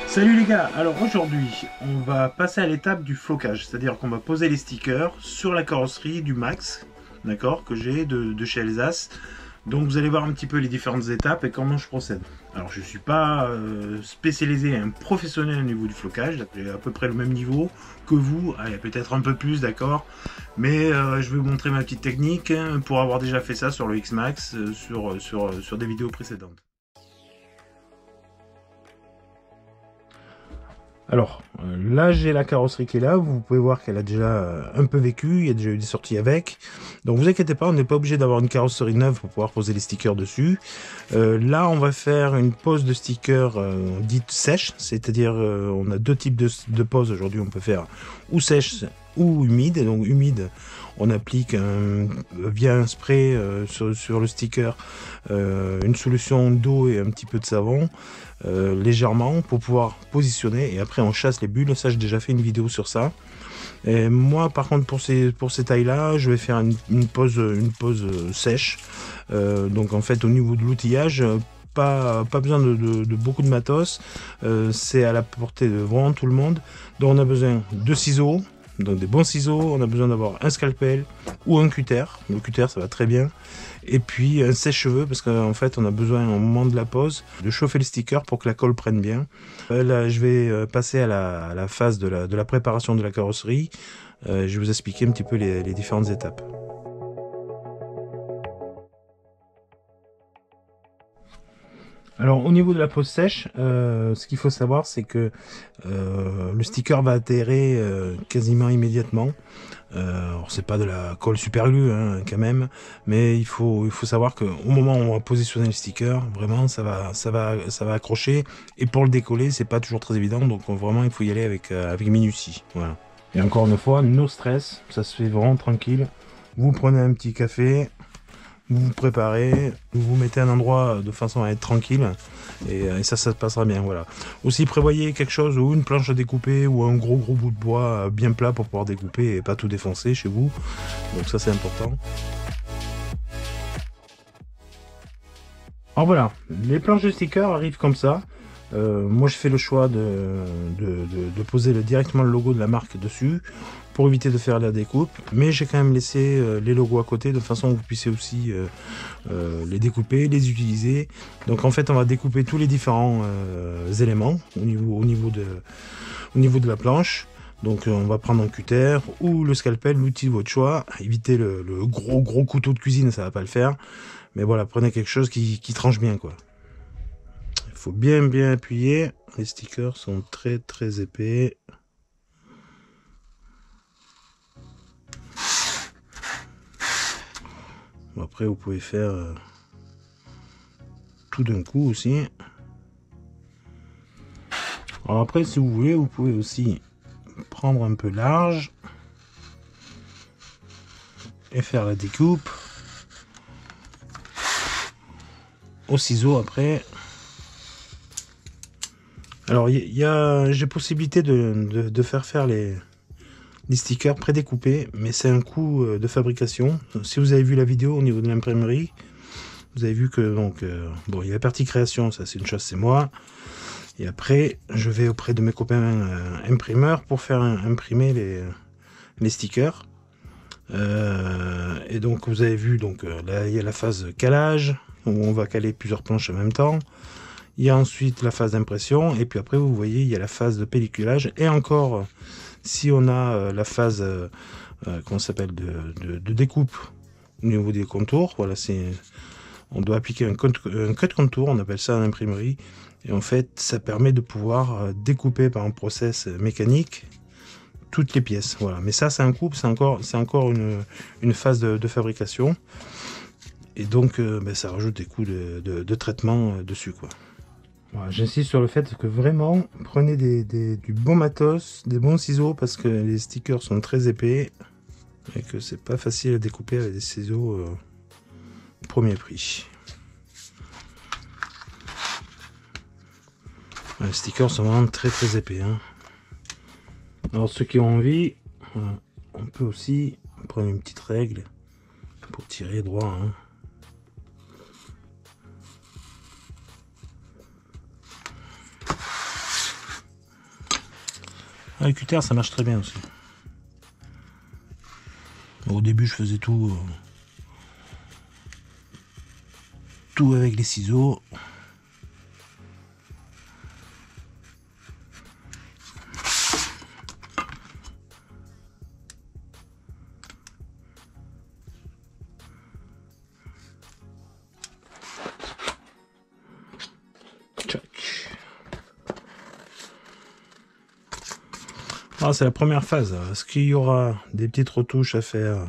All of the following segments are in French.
Salut les gars, alors aujourd'hui on va passer à l'étape du flocage, c'est-à-dire qu'on va poser les stickers sur la carrosserie du Max, d'accord, que j'ai de chez Alsace. Donc vous allez voir un petit peu les différentes étapes et comment je procède. Alors je ne suis pas spécialisé, un professionnel au niveau du flocage, j'ai à peu près le même niveau que vous, allez, peut-être un peu plus, d'accord, mais je vais vous montrer ma petite technique pour avoir déjà fait ça sur le X-Max, sur des vidéos précédentes. Alors là j'ai la carrosserie qui est là, vous pouvez voir qu'elle a déjà un peu vécu, il y a déjà eu des sorties avec, donc vous inquiétez pas, on n'est pas obligé d'avoir une carrosserie neuve pour pouvoir poser les stickers dessus. Là on va faire une pose de stickers dite sèche, c'est-à-dire on a deux types de poses aujourd'hui, on peut faire ou sèche ou humide, et donc humide on applique via un spray sur le sticker une solution d'eau et un petit peu de savon légèrement pour pouvoir positionner, et après on chasse les bulles. Ça j'ai déjà fait une vidéo sur ça. Et moi par contre pour ces tailles là je vais faire une pose sèche, donc en fait au niveau de l'outillage pas besoin de beaucoup de matos, c'est à la portée de vraiment tout le monde. Donc on a besoin de ciseaux, donc des bons ciseaux, on a besoin d'avoir un scalpel ou un cutter, le cutter ça va très bien, et puis un sèche-cheveux parce qu'en fait on a besoin au moment de la pose de chauffer le sticker pour que la colle prenne bien. Là je vais passer à la phase de la préparation de la carrosserie. Je vais vous expliquer un petit peu les différentes étapes. Alors au niveau de la pose sèche, ce qu'il faut savoir c'est que le sticker va atterrir quasiment immédiatement. Alors c'est pas de la colle super glue hein, quand même, mais il faut savoir que au moment où on va positionner le sticker, vraiment ça va accrocher, et pour le décoller c'est pas toujours très évident, donc vraiment il faut y aller avec minutie. Voilà. Et encore une fois, no stress, ça se fait vraiment tranquille. Vous prenez un petit café, vous vous préparez, vous vous mettez à un endroit de façon à être tranquille, et ça se passera bien. Voilà. Aussi prévoyez quelque chose, ou une planche à découper ou un gros bout de bois bien plat pour pouvoir découper et pas tout défoncer chez vous, donc ça c'est important. Alors voilà, les planches de stickers arrivent comme ça. Moi je fais le choix de poser directement le logo de la marque dessus pour éviter de faire la découpe, mais j'ai quand même laissé les logos à côté de façon que vous puissiez aussi les découper, les utiliser. Donc en fait on va découper tous les différents éléments au niveau de la planche. Donc on va prendre un cutter ou le scalpel, l'outil de votre choix. Évitez le gros couteau de cuisine, ça va pas le faire, mais voilà, prenez quelque chose qui tranche bien quoi. Il faut bien appuyer, les stickers sont très épais. Bon, après vous pouvez faire tout d'un coup aussi. Alors après si vous voulez, vous pouvez aussi prendre un peu large et faire la découpe au ciseau après. Alors j'ai possibilité de faire les des stickers prédécoupés, mais c'est un coût de fabrication. Si vous avez vu la vidéo au niveau de l'imprimerie, vous avez vu que donc bon, il y a la partie création, ça c'est une chose, c'est moi. Et après, je vais auprès de mes copains imprimeurs pour faire imprimer les stickers. Et donc vous avez vu, donc là il y a la phase calage où on va caler plusieurs planches en même temps. Il y a ensuite la phase d'impression et puis après vous voyez il y a la phase de pelliculage et encore si on a la phase qu'on s'appelle de découpe au niveau des contours. Voilà, on doit appliquer un cut contour, on appelle ça en imprimerie, et en fait ça permet de pouvoir découper par un process mécanique toutes les pièces. Voilà, mais ça c'est un coup, c'est encore une phase de fabrication, et donc ben, ça rajoute des coûts de traitement dessus, quoi. Voilà, j'insiste sur le fait que vraiment prenez du bon matos, des bons ciseaux, parce que les stickers sont très épais et que c'est pas facile à découper avec des ciseaux premier prix. Les stickers sont vraiment très épais, hein. Alors ceux qui ont envie, on peut aussi prendre une petite règle pour tirer droit, hein. Avec cutter ça marche très bien aussi. Au début je faisais tout avec les ciseaux. Ah, c'est la première phase. Est-ce qu'il y aura des petites retouches à faire?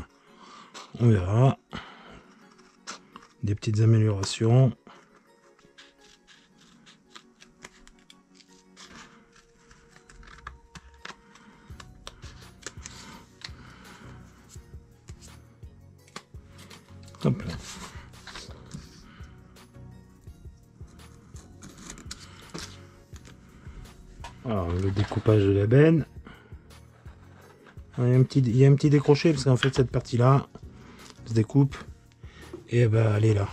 On verra. Des petites améliorations. Hop là. Alors, le découpage de la benne. Il y a un petit décroché parce qu'en fait cette partie là se découpe et bah elle est là.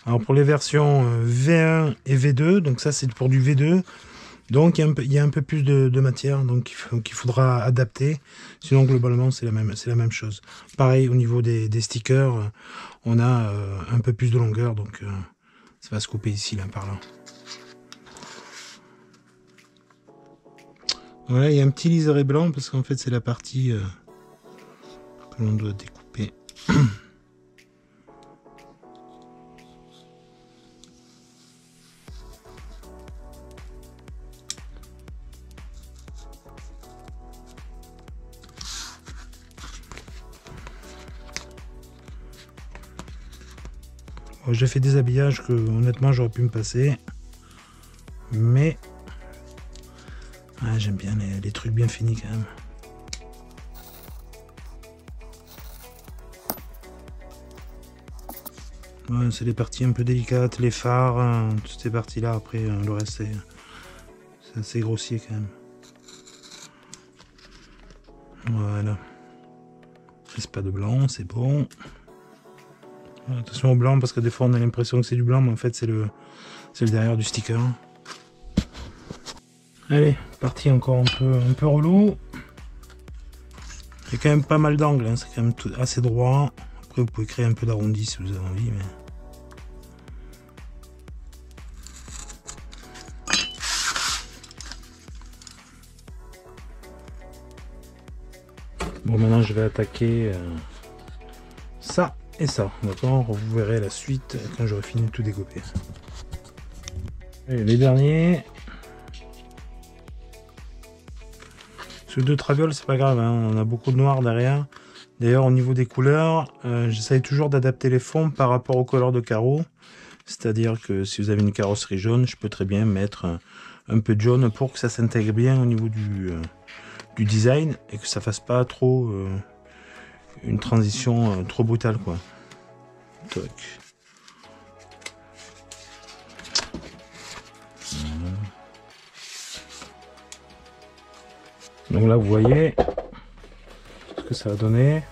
Alors pour les versions V1 et V2, donc ça c'est pour du V2, donc il y a un peu plus de matière, donc il faudra adapter. Sinon globalement c'est la même chose. Pareil au niveau des stickers, on a un peu plus de longueur, donc ça va se couper ici, là, par là. Voilà, il y a un petit liseré blanc parce qu'en fait c'est la partie que l'on doit découper. J'ai fait des habillages que honnêtement j'aurais pu me passer, mais j'aime bien les trucs bien finis quand même. Ouais, c'est les parties un peu délicates, les phares, hein, toutes ces parties là. Après le reste c'est assez grossier quand même. Voilà, c'est pas de blanc, c'est bon. Attention au blanc parce que des fois on a l'impression que c'est du blanc, mais en fait c'est le derrière du sticker. Allez, partie encore un peu relou. Il y a quand même pas mal d'angles, hein, c'est quand même assez droit. Après vous pouvez créer un peu d'arrondi si vous avez envie, mais... Bon, maintenant je vais attaquer ça et ça, d'accord. Vous verrez la suite quand j'aurai fini de tout découper. Allez, les derniers. Ce deux travioles, c'est pas grave, hein, on a beaucoup de noir derrière. D'ailleurs, au niveau des couleurs, j'essaye toujours d'adapter les fonds par rapport aux couleurs de carreaux. C'est-à-dire que si vous avez une carrosserie jaune, je peux très bien mettre un peu de jaune pour que ça s'intègre bien au niveau du design et que ça fasse pas trop une transition trop brutale, quoi. Toc. Donc là vous voyez ce que ça va donner.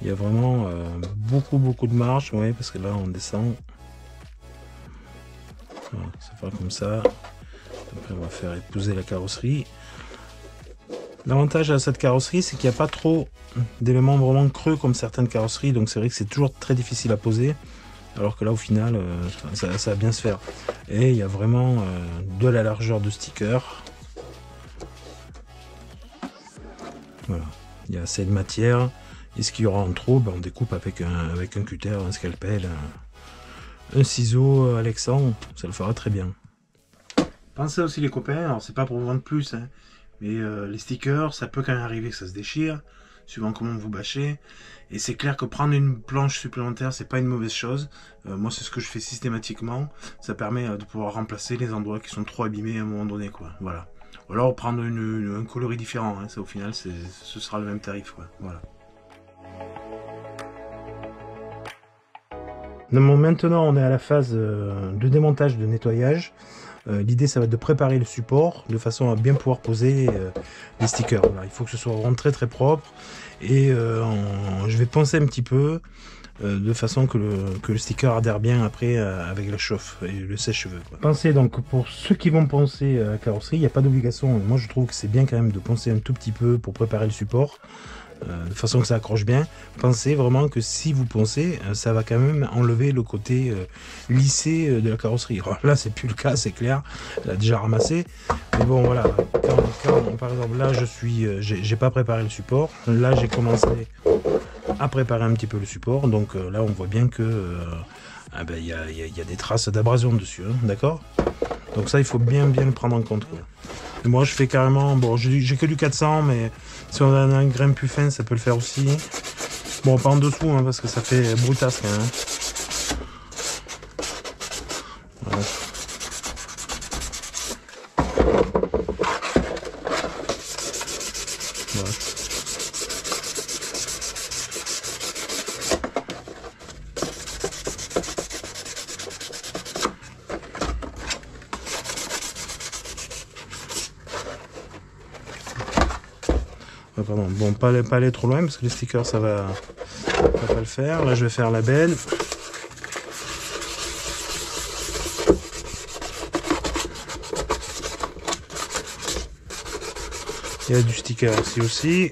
Il y a vraiment beaucoup de marge, ouais, parce que là on descend. Voilà, ça fera comme ça. Après on va faire épouser la carrosserie. L'avantage à cette carrosserie, c'est qu'il n'y a pas trop d'éléments vraiment creux comme certaines carrosseries, donc c'est vrai que c'est toujours très difficile à poser, alors que là au final ça va bien se faire. Et il y a vraiment de la largeur de sticker. Voilà, il y a assez de matière, et ce qu'il y aura en trop, ben, on découpe avec un cutter, un scalpel, un ciseau Alexandre, ça le fera très bien. Pensez aussi les copains, alors c'est pas pour vous vendre plus, hein, mais les stickers, ça peut quand même arriver que ça se déchire, suivant comment vous bâchez. Et c'est clair que prendre une planche supplémentaire, c'est pas une mauvaise chose. Moi, c'est ce que je fais systématiquement. Ça permet de pouvoir remplacer les endroits qui sont trop abîmés à un moment donné, quoi. Voilà. Ou alors prendre un coloris différent. Hein. Ça, au final, ce sera le même tarif, quoi. Voilà. Donc, maintenant, on est à la phase de démontage, de nettoyage. L'idée, ça va être de préparer le support de façon à bien pouvoir poser les stickers. Voilà, il faut que ce soit vraiment très propre, et je vais poncer un petit peu de façon que le sticker adhère bien après avec la chauffe et le sèche-cheveux. Pensez donc, pour ceux qui vont poncer la carrosserie, il n'y a pas d'obligation. Moi, je trouve que c'est bien quand même de poncer un tout petit peu pour préparer le support. De façon que ça accroche bien. Pensez vraiment que si vous poncez, ça va quand même enlever le côté lissé de la carrosserie. Alors là, c'est plus le cas, c'est clair, elle a déjà ramassé. Mais bon, voilà, quand par exemple là, j'ai pas préparé le support. Là, j'ai commencé à préparer un petit peu le support. Donc là, on voit bien que il y a des traces d'abrasion dessus, hein, d'accord? Donc ça, il faut bien le prendre en compte, quoi. Et moi, je fais carrément... Bon, j'ai que du 400, mais si on a un grain plus fin, ça peut le faire aussi. Bon, pas en dessous, hein, parce que ça fait brutasse, quand même. Voilà. Voilà. Ah, pardon. Bon, pas aller trop loin parce que les stickers ça va pas le faire. Là je vais faire la benne. Il y a du sticker ici aussi.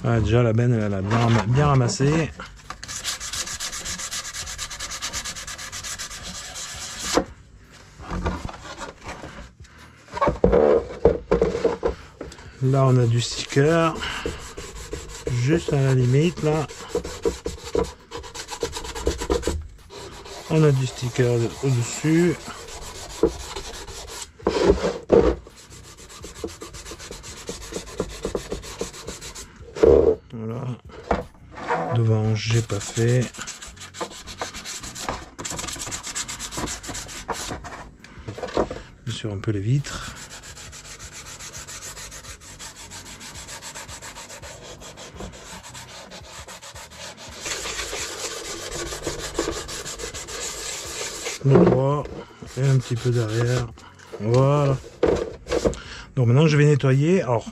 Ah, déjà la benne elle a bien ramassé. Là on a du sticker juste à la limite là. On a du sticker au-dessus. Voilà. Devant j'ai pas fait. Sur un peu les vitres. Le droit et un petit peu derrière. Voilà. Donc maintenant je vais nettoyer. Alors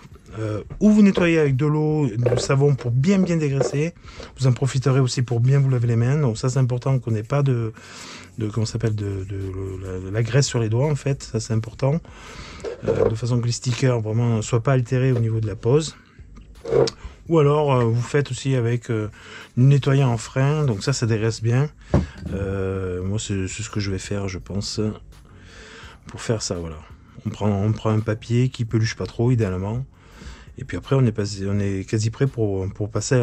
ou vous nettoyez avec de l'eau, du savon pour bien dégraisser. Vous en profiterez aussi pour bien vous laver les mains. Donc ça c'est important qu'on n'ait pas de comment s'appelle de la graisse sur les doigts en fait. Ça c'est important. De façon que les stickers vraiment ne soient pas altérés au niveau de la pose. Ou alors vous faites aussi avec nettoyant en frein, donc ça dégraisse bien. Moi c'est ce que je vais faire je pense pour faire ça. Voilà, on prend un papier qui peluche pas trop idéalement, et puis après on est quasi prêt pour passer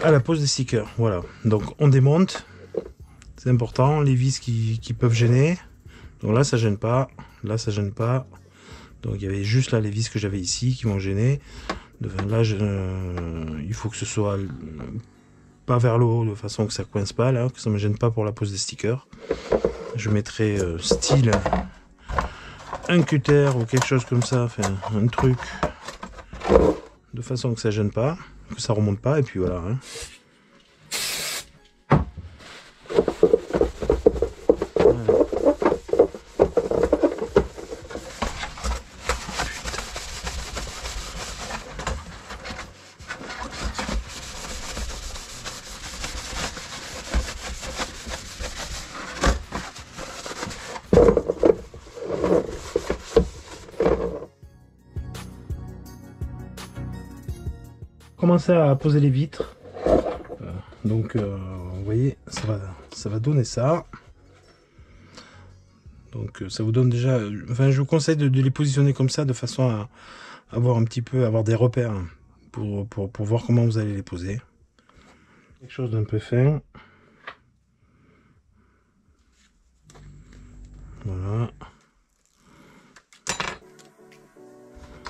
à la pose des stickers. Voilà, donc on démonte, c'est important, les vis qui peuvent gêner. Donc là ça gêne pas, là ça gêne pas. Donc il y avait juste là les vis que j'avais ici qui vont gêner. Là, il faut que ce soit pas vers le haut, de façon que ça coince pas, là, que ça me gêne pas pour la pose des stickers. Je mettrai style un cutter ou quelque chose comme ça, enfin un truc, de façon que ça gêne pas, que ça remonte pas, et puis voilà. Hein. commencer à poser les vitres. Donc vous voyez, ça va donner ça. Donc ça vous donne déjà, enfin je vous conseille de les positionner comme ça de façon à avoir un petit peu, avoir des repères pour voir comment vous allez les poser. Quelque chose d'un peu fin. Voilà.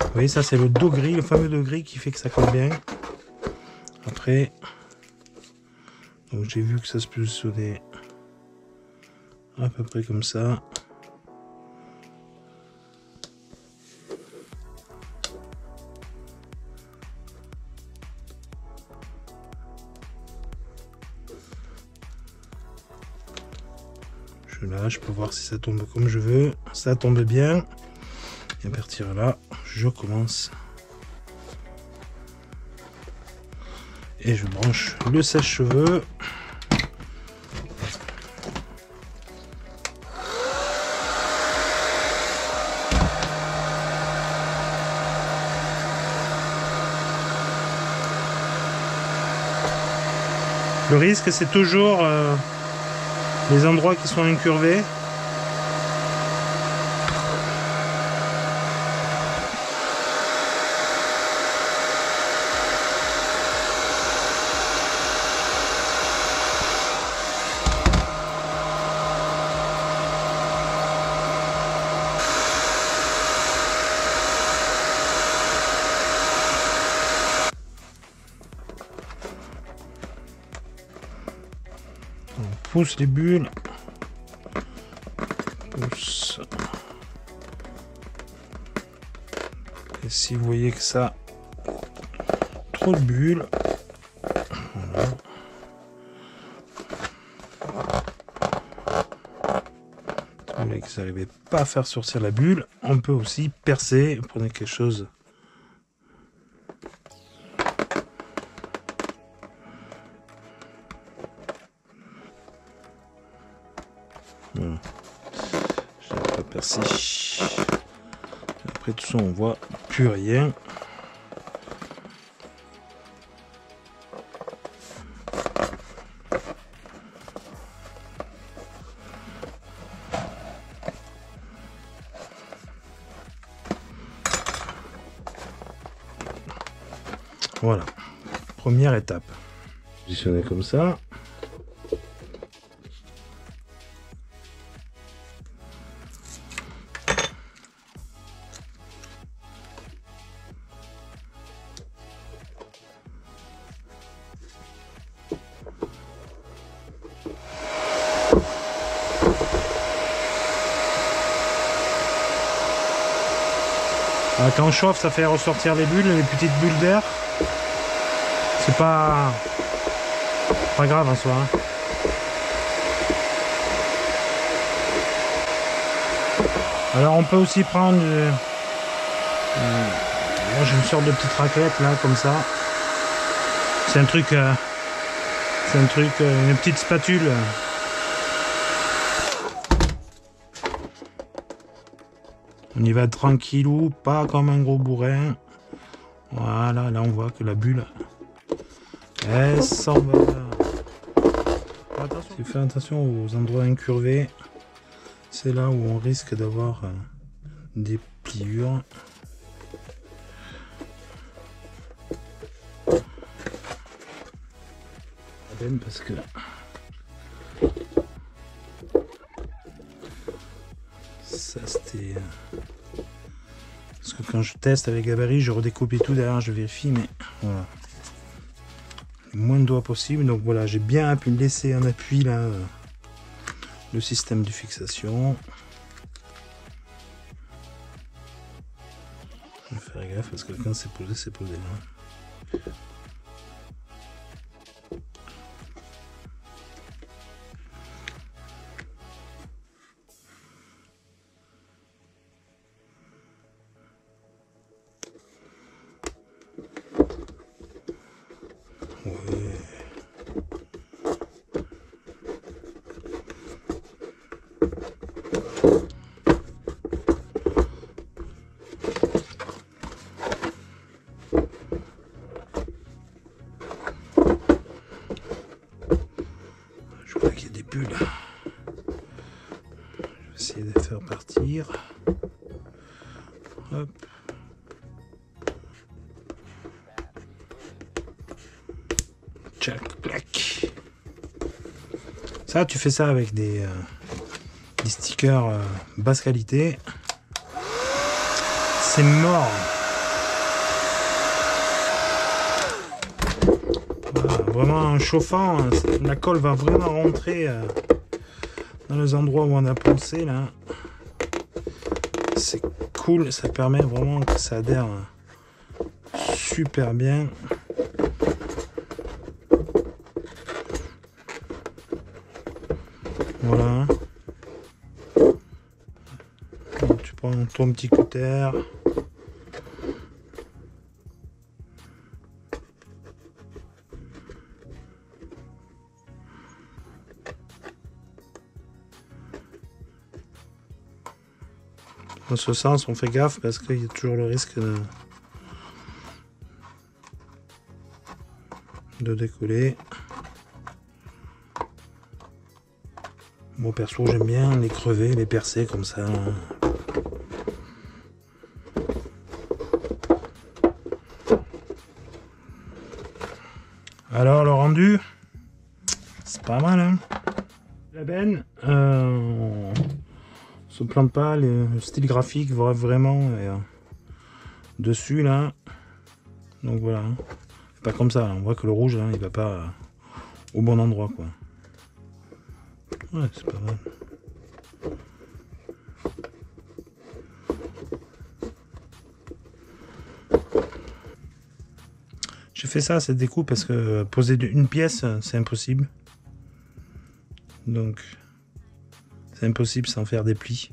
Vous voyez, ça c'est le dos gris, le fameux dos gris qui fait que ça colle bien. Après, donc j'ai vu que ça se positionnait à peu près comme ça. Je lâche pour voir si ça tombe comme je veux. Ça tombe bien. Et à partir de là, je commence. Et je branche le sèche-cheveux. Le risque, c'est toujours les endroits qui sont incurvés. On pousse les bulles. Pousse. Et si vous voyez que ça trop de bulles, voilà. Si vous voyez que vous n'arrivez pas à faire sortir la bulle, on peut aussi percer. Prenez quelque chose. Voilà. Je n'ai pas percé. Après tout ça, on voit plus rien. Voilà, première étape. Positionner comme ça. Quand on chauffe, ça fait ressortir les bulles, les petites bulles d'air. C'est pas grave en soi. Hein. Alors on peut aussi prendre moi j'ai une sorte de petite raclette là comme ça. C'est un truc une petite spatule. On y va tranquillou, pas comme un gros bourrin. Voilà, là on voit que la bulle elle s'en va. Fais attention aux endroits incurvés. C'est là où on risque d'avoir des pliures. Parce que ça c'était parce que quand je teste avec gabarit, je redécoupe et tout derrière, je vérifie, mais voilà, le moins de doigts possible. Donc voilà, j'ai bien pu laisser en appui là le système de fixation. Je vais faire gaffe parce que quand c'est posé là. bulles. Je vais essayer de les faire partir. Hop. Tchac, clac. Ça, tu fais ça avec des stickers basse qualité. C'est mort. Voilà, vraiment en chauffant, la colle va vraiment rentrer dans les endroits où on a pensé là. C'est cool, ça permet vraiment que ça adhère super bien. Voilà. Donc, tu prends ton petit cutter. Dans ce sens, on fait gaffe parce qu'il y a toujours le risque de décoller. Bon, perso, j'aime bien les crever, les percer comme ça. Alors, le rendu, c'est pas mal, hein. La benne, on se plante pas, le style graphique va vraiment dessus, là. Donc voilà, c'est pas comme ça, là. On voit que le rouge, hein, il va pas au bon endroit, quoi. Ouais, c'est pas mal. J'ai fait ça, cette découpe, parce que poser une pièce, c'est impossible. Donc, c'est impossible sans faire des plis.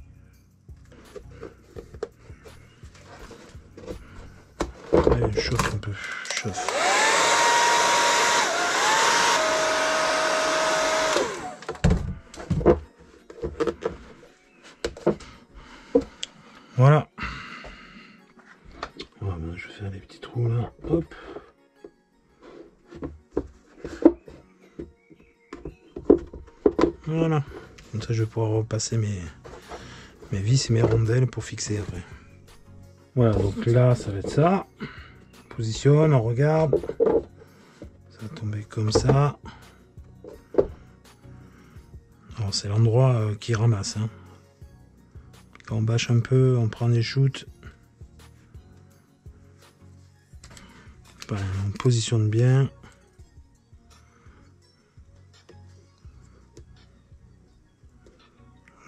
Allez, je chauffe un peu, je chauffe. Voilà. Oh, ben, je vais faire des petits trous là. Hop. Voilà. Comme ça, je vais pouvoir repasser mes vis et mes rondelles pour fixer après. Voilà, donc là, ça va être ça. On positionne, on regarde. Ça va tomber comme ça. Alors, c'est l'endroit qui ramasse, hein. Quand on bâche un peu, on prend des shoots. Voilà, on positionne bien.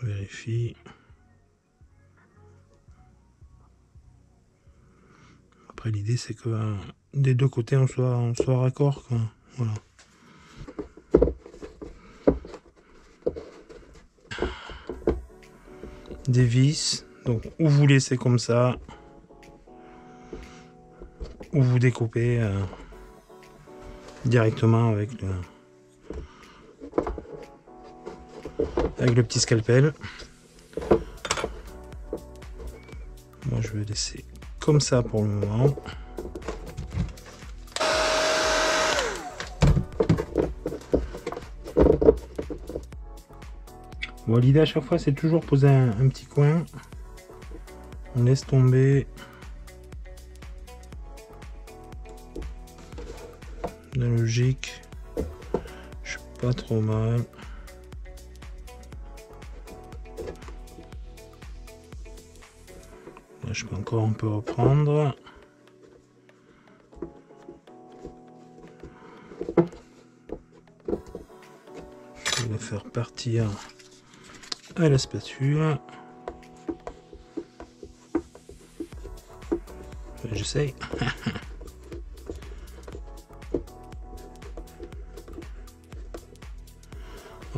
On vérifie. Après, l'idée, c'est que des deux côtés, on soit raccord, quoi. Voilà. Des vis, donc ou vous laissez comme ça, ou vous découpez directement avec le petit scalpel. Moi je vais laisser comme ça pour le moment. Bon, l'idée à chaque fois, c'est toujours poser un petit coin. On laisse tomber. La logique. Je suis pas trop mal. Là, je peux encore un peu reprendre. Je vais le faire partir à la spatule. J'essaye.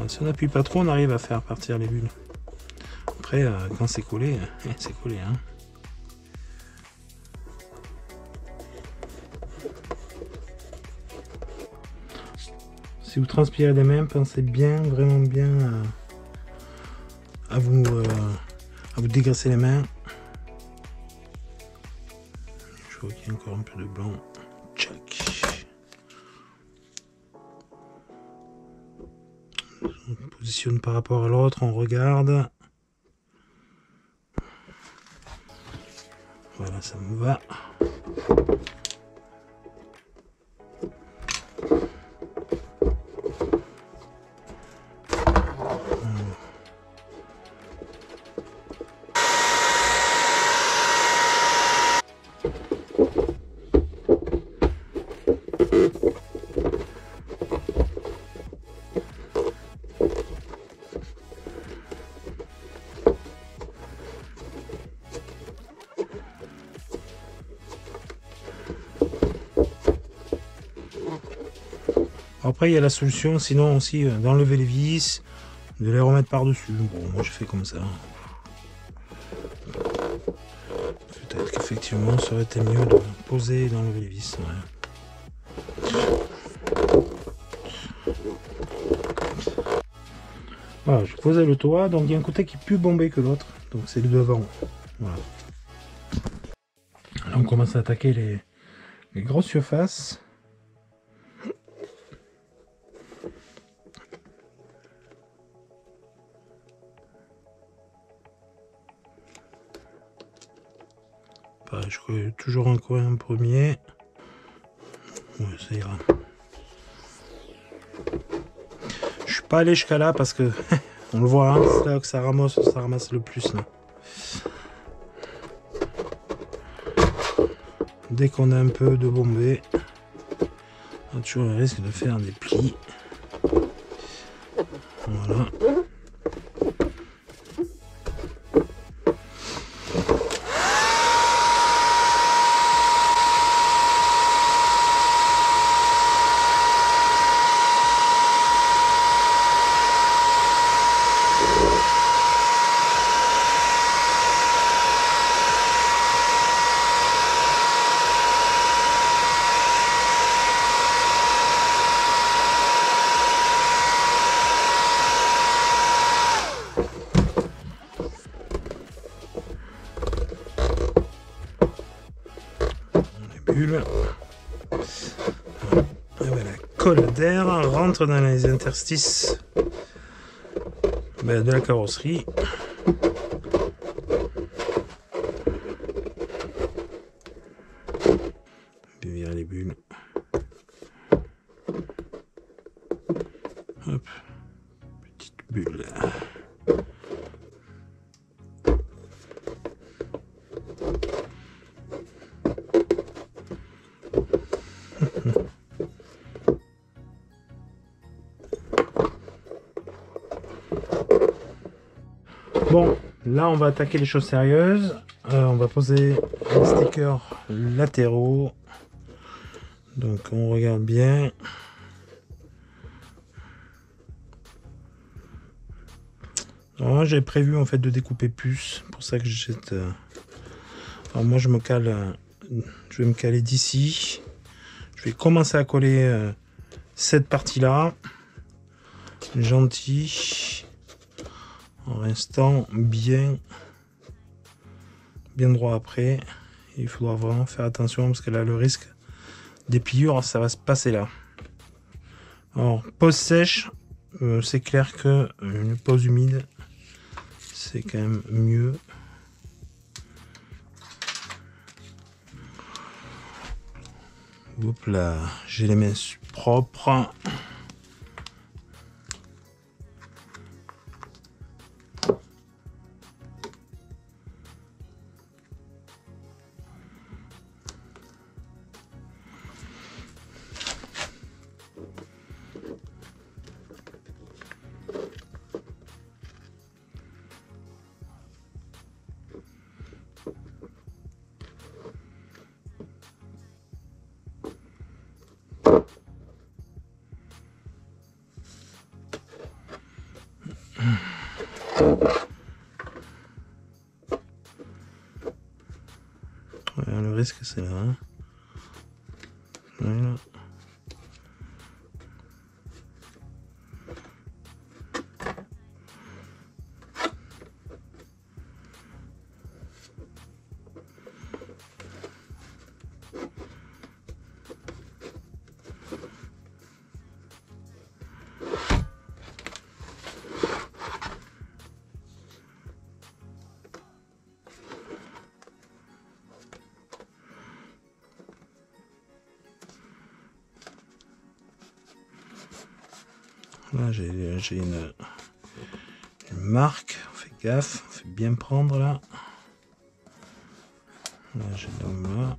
Si on n'appuie pas trop, on arrive à faire partir les bulles. Après, quand c'est collé, c'est collé, hein. Si vous transpirez des mains, pensez bien, vraiment bien à vous dégraisser les mains. Je vois qu'il y a encore un peu de blanc. Tchac. positionne par rapport à l'autre, on regarde. Voilà, ça me va. Après, il y a la solution, sinon aussi d'enlever les vis, de les remettre par-dessus. Bon, moi je fais comme ça. Peut-être qu'effectivement, ça aurait été mieux de poser et d'enlever les vis. Ouais. Voilà, je posais le toit, donc il y a un côté qui est plus bombé que l'autre, donc c'est le devant. Voilà. Là, on commence à attaquer les grosses surfaces. Je ferai toujours un coin en premier. Ouais, ça ira. Je suis pas allé jusqu'à là parce que on le voit, hein, c'est là que ça ramasse le plus là. Dès qu'on a un peu de bombé, on a toujours le risque de faire des plis. Voilà. La colle d'air rentre dans les interstices de la carrosserie. Puis virer les bulles. Hop, petite bulle. Bon, là on va attaquer les choses sérieuses. On va poser les stickers latéraux. Donc on regarde bien. Alors, j'ai prévu en fait de découper plus. Pour ça que j'achète. Alors moi je me cale. Je vais me caler d'ici. Je vais commencer à coller cette partie-là. Gentil. En restant bien droit après. Il faudra vraiment faire attention parce que là le risque des pliures ça va se passer là. Alors pose sèche, c'est clair que une pose humide c'est quand même mieux. Hop là, j'ai les mains propres. Voilà, le risque c'est là. Hein. Voilà. Là j'ai une marque, on fait gaffe, on fait bien prendre là. Là j'ai l'homme là.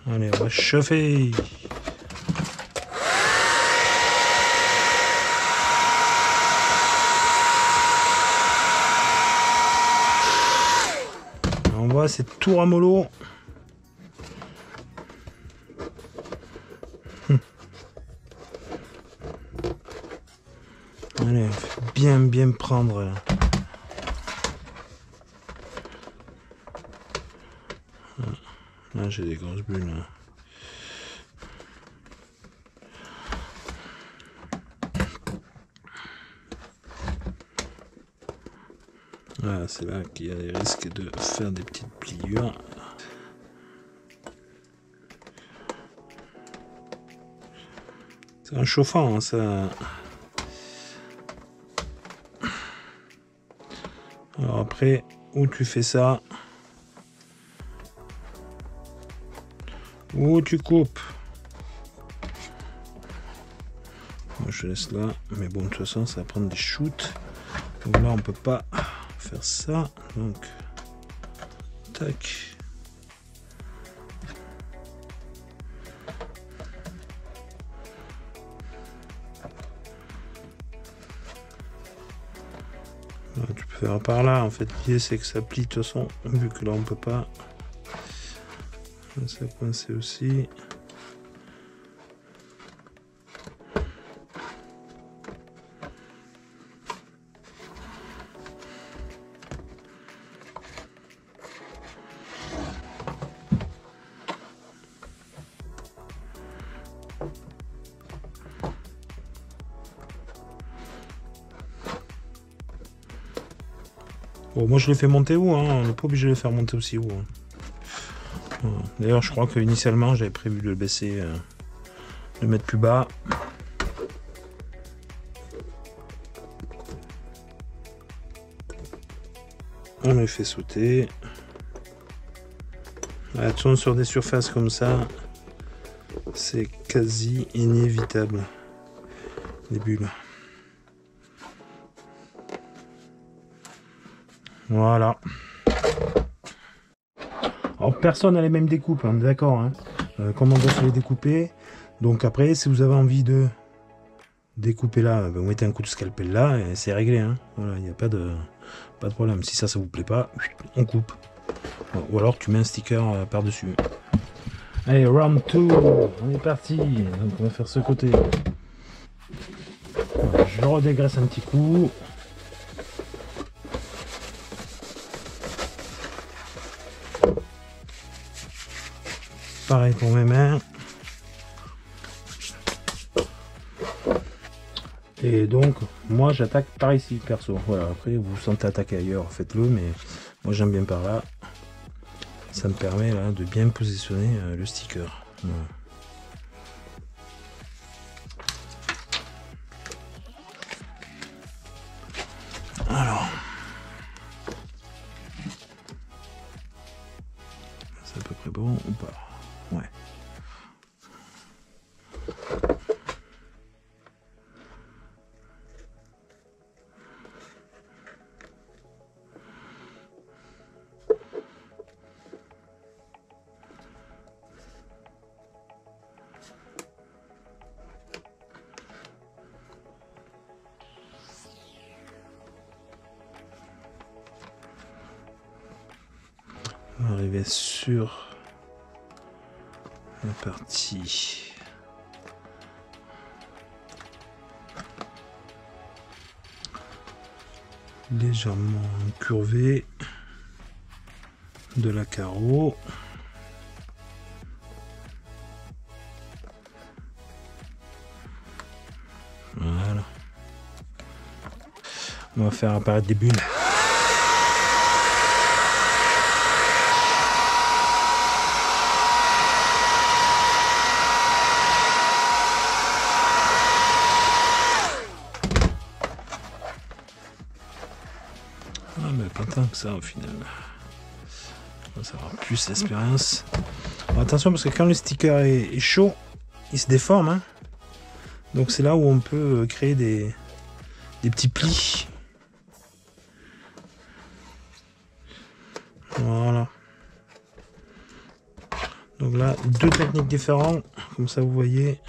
Allez, on va chauffer. On voit c'est tout ramollo. Allez, bien prendre. Là j'ai des grosses bulles. Là. Voilà, c'est là qu'il y a des risques de faire des petites pliures. C'est un chauffant, hein, ça. Alors après, où tu fais ça, où tu coupes. Moi je laisse là, mais bon de toute façon ça va prendre des shoots. Donc là on peut pas faire ça, donc tac. Là, tu peux faire par là, en fait l'idée c'est que ça plie de toute façon, vu que là on peut pas. Là, ça coince aussi. Bon, moi je l'ai fait monter haut, hein. On n'est pas obligé de le faire monter aussi haut. Hein. Voilà. D'ailleurs, je crois que initialement j'avais prévu de le baisser, de le mettre plus bas. On le fait sauter. Attention, sur des surfaces comme ça, c'est quasi inévitable. Les bulles. Voilà. Alors personne n'a les mêmes découpes, hein, d'accord, hein. Comment on doit se les découper. Donc après, si vous avez envie de découper là, vous mettez un coup de scalpel là et c'est réglé, hein. Voilà, il n'y a pas de problème. Si ça vous plaît pas, on coupe. Ou alors tu mets un sticker par dessus. Allez, round 2, on est parti. Donc on va faire ce côté. Voilà, je redégraisse un petit coup. Pareil pour mes mains. Et donc, moi j'attaque par ici, perso. Voilà, après vous vous sentez attaquer ailleurs, faites-le, mais moi j'aime bien par là. Ça me permet là de bien positionner le sticker. Voilà. Alors, c'est à peu près bon ou pas? Ouais. On va arriver sur la partie légèrement curvée de la carreau. Voilà. On va faire apparaître des bulles. Ah mais pas tant que ça au final. Ça aura plus d'expérience. Attention parce que quand le sticker est chaud, il se déforme. Hein. Donc c'est là où on peut créer des petits plis. Voilà. Donc là, deux techniques différentes. Comme ça, vous voyez.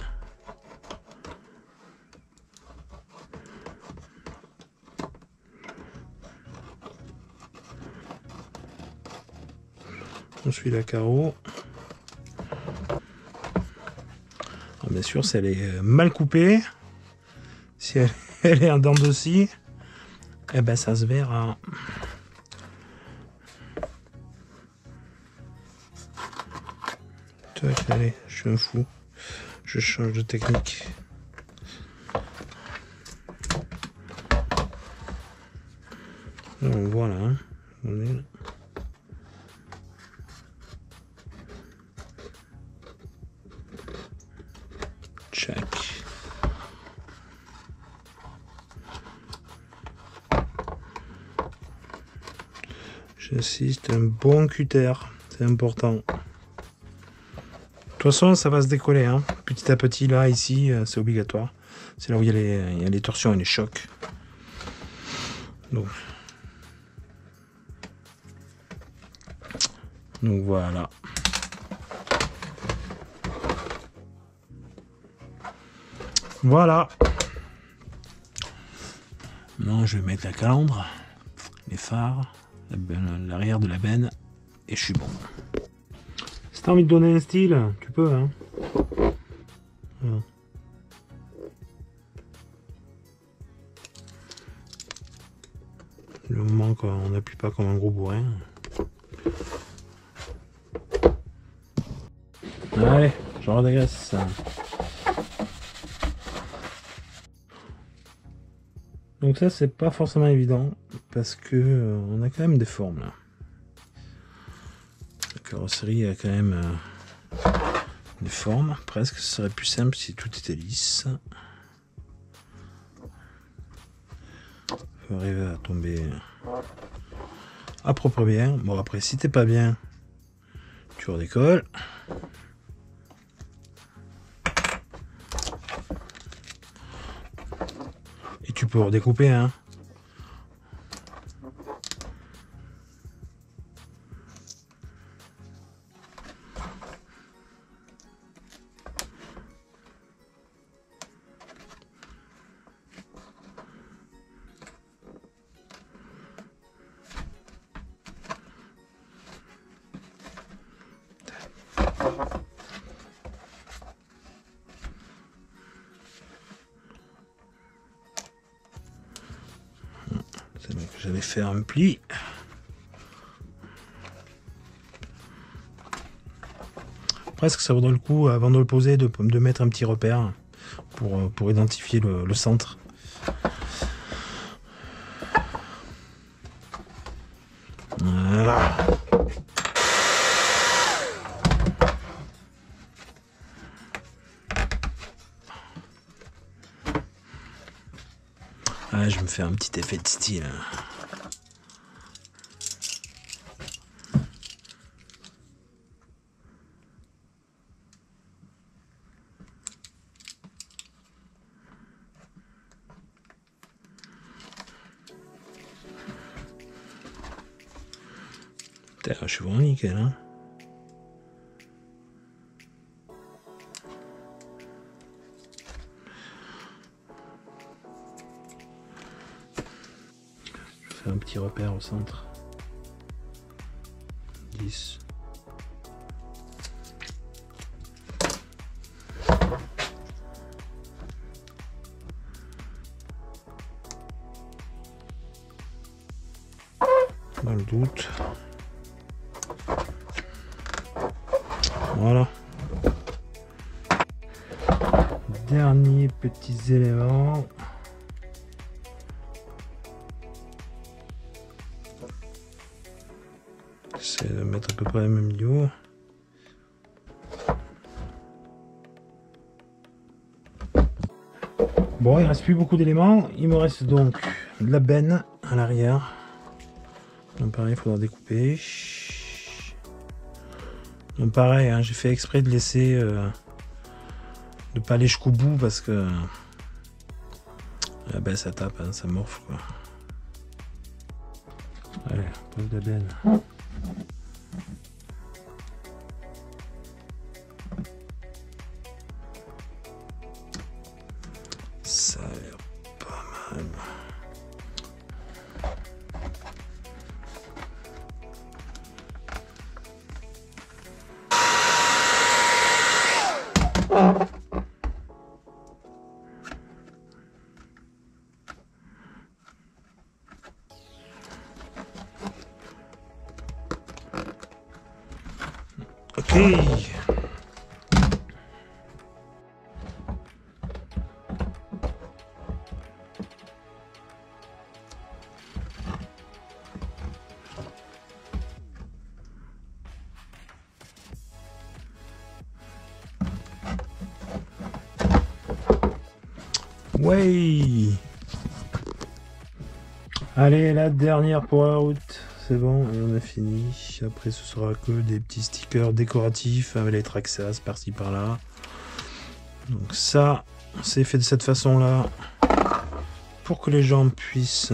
On suit la carreau. Alors bien sûr, si elle est mal coupée, si elle est en dents de scie, eh ben ça se verra. Allez, je suis un fou. Je change de technique. Donc voilà. Hein. On est là. Check. J'insiste, un bon cutter, c'est important. De toute façon, ça va se décoller, hein. Petit à petit, là, ici, c'est obligatoire. C'est là où il y a les torsions et les chocs. Donc voilà. Voilà. Non, je vais mettre la calandre, les phares, l'arrière de la benne, et je suis bon. Si t'as envie de donner un style, tu peux, hein. Voilà. Le moment qu'on n'appuie pas comme un gros bourrin. Allez, je redégraisse. Donc ça, c'est pas forcément évident, parce que on a quand même des formes, là. La carrosserie a quand même des formes. Presque, ce serait plus simple si tout était lisse. Faut arriver à tomber à propre bien. Bon, après, si t'es pas bien, tu redécolles. Et tu peux redécouper, hein. C'est donc j'allais faire un pli. Presque ça vaudrait le coup, avant de le poser, de mettre un petit repère pour identifier le centre. Voilà. Ah, je me fais un petit effet de style. Putain, je suis vraiment nickel, hein. Je fais un petit repère au centre. 10. Dans le doute. Voilà. Dernier petits éléments. C'est de mettre à peu près le même niveau. Bon, il reste plus beaucoup d'éléments. Il me reste donc de la benne à l'arrière. Donc pareil, il faudra découper. Donc pareil, hein, j'ai fait exprès de laisser de pas aller jusqu'au bout parce que ben, ça tape, hein, ça morfle quoi. Allez, pose de benne. Ça a l'air pas mal. Ok. Ouais. Allez, la dernière pour la route. C'est bon, et on a fini. Après, ce sera que des petits stickers décoratifs avec les Traxxas par-ci par-là. Donc ça, c'est fait de cette façon-là pour que les gens puissent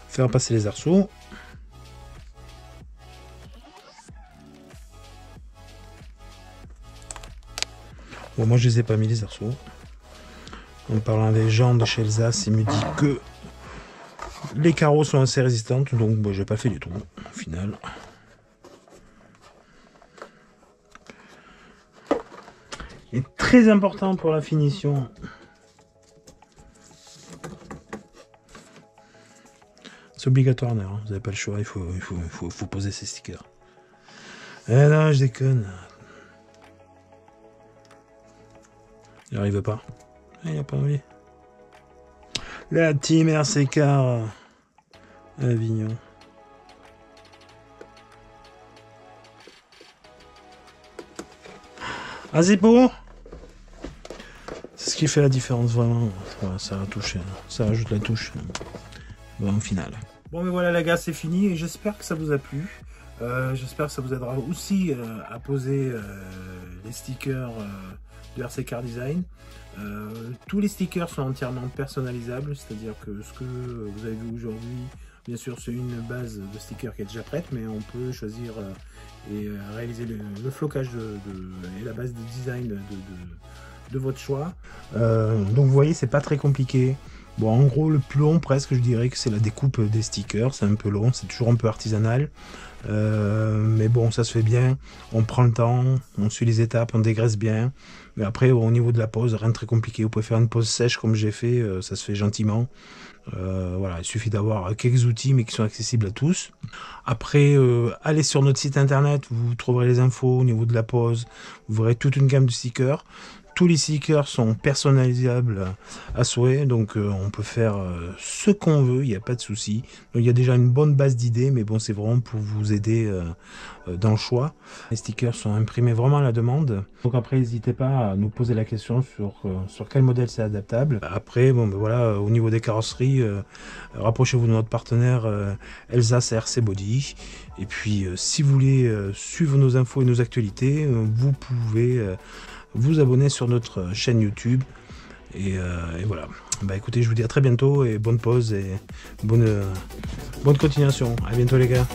faire passer les arceaux. Bon, moi je les ai pas mis les arceaux. En parlant des gens de chez Elsace, il me dit que les carreaux sont assez résistantes, donc bon, j'ai pas fait du tout au final. Et très important pour la finition, c'est obligatoire, hein, vous n'avez pas le choix, il faut poser ces stickers. Eh non, je déconne. Il n'arrive pas. Il n'a pas envie. La team RC Car Avignon. Ah, c'est beau. C'est ce qui fait la différence vraiment. Ouais, ça a touché, ça ajoute la touche. Bon, au final. Bon, mais voilà, les gars, c'est fini et j'espère que ça vous a plu. J'espère que ça vous aidera aussi à poser les stickers de RC Car Design. Tous les stickers sont entièrement personnalisables, c'est-à-dire que ce que vous avez vu aujourd'hui, bien sûr, c'est une base de stickers qui est déjà prête, mais on peut choisir et réaliser le flocage et la base de design de votre choix. Donc vous voyez, c'est pas très compliqué. Bon, en gros, le plus long presque, je dirais que c'est la découpe des stickers. C'est un peu long, c'est toujours un peu artisanal. Mais bon, ça se fait bien. On prend le temps, on suit les étapes, on dégraisse bien. Mais après, au niveau de la pose, rien de très compliqué. Vous pouvez faire une pose sèche comme j'ai fait, ça se fait gentiment. Voilà, il suffit d'avoir quelques outils, mais qui sont accessibles à tous. Après, allez sur notre site internet, vous trouverez les infos au niveau de la pose. Vous verrez toute une gamme de stickers. Tous les stickers sont personnalisables à souhait, donc on peut faire ce qu'on veut, il n'y a pas de souci. Donc il y a déjà une bonne base d'idées, mais bon, c'est vraiment pour vous aider dans le choix. Les stickers sont imprimés vraiment à la demande. Donc après, n'hésitez pas à nous poser la question sur quel modèle c'est adaptable. Après, bon, ben voilà, au niveau des carrosseries, rapprochez-vous de notre partenaire Elsace RC Body. Et puis, si vous voulez suivre nos infos et nos actualités, vous pouvez vous abonner sur notre chaîne YouTube. Et voilà. Bah écoutez, je vous dis à très bientôt et bonne pause et bonne continuation. À bientôt les gars.